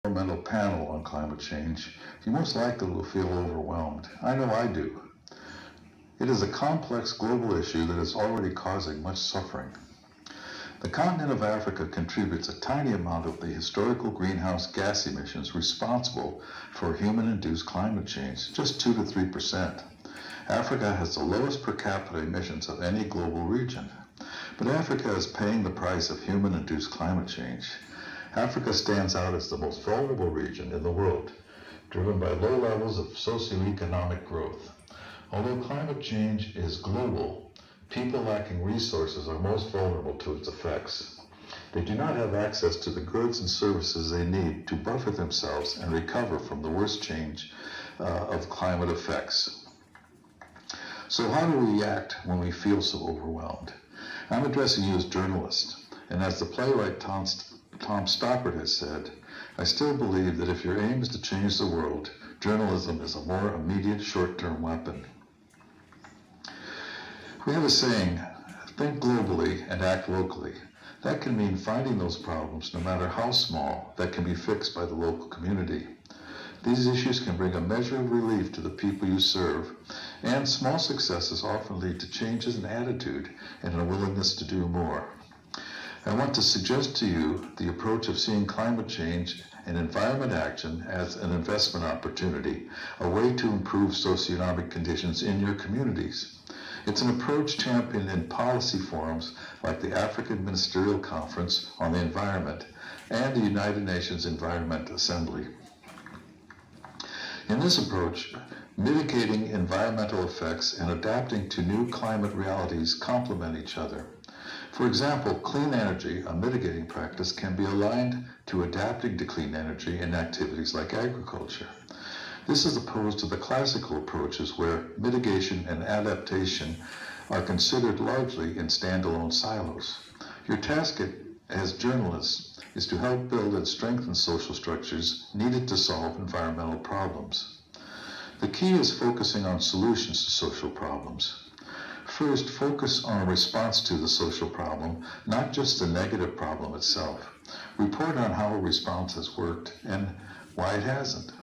environmental panel on climate change, you most likely will feel overwhelmed. I know I do. It is a complex global issue that is already causing much suffering. The continent of Africa contributes a tiny amount of the historical greenhouse gas emissions responsible for human-induced climate change, just 2 to 3%. Africa has the lowest per capita emissions of any global region, but Africa is paying the price of human-induced climate change. Africa stands out as the most vulnerable region in the world, driven by low levels of socioeconomic growth. Although climate change is global, people lacking resources are most vulnerable to its effects. They do not have access to the goods and services they need to buffer themselves and recover from the worst change of climate effects. So how do we react when we feel so overwhelmed? I'm addressing you as journalists, and as the playwright Tom Stoppard has said, I still believe that if your aim is to change the world, journalism is a more immediate short-term weapon. We have a saying, think globally and act locally. That can mean finding those problems, no matter how small, that can be fixed by the local community. These issues can bring a measure of relief to the people you serve, and small successes often lead to changes in attitude and a willingness to do more. I want to suggest to you the approach of seeing climate change and environment action as an investment opportunity, a way to improve socioeconomic conditions in your communities. It's an approach championed in policy forums like the African Ministerial Conference on the Environment and the United Nations Environment Assembly. In this approach, mitigating environmental effects and adapting to new climate realities complement each other. For example, clean energy, a mitigating practice, can be aligned to adapting to clean energy in activities like agriculture. This is opposed to the classical approaches where mitigation and adaptation are considered largely in standalone silos. Your task as journalists is to help build and strengthen social structures needed to solve environmental problems. The key is focusing on solutions to social problems. First, focus on a response to the social problem, not just the negative problem itself. Report on how a response has worked and why it hasn't.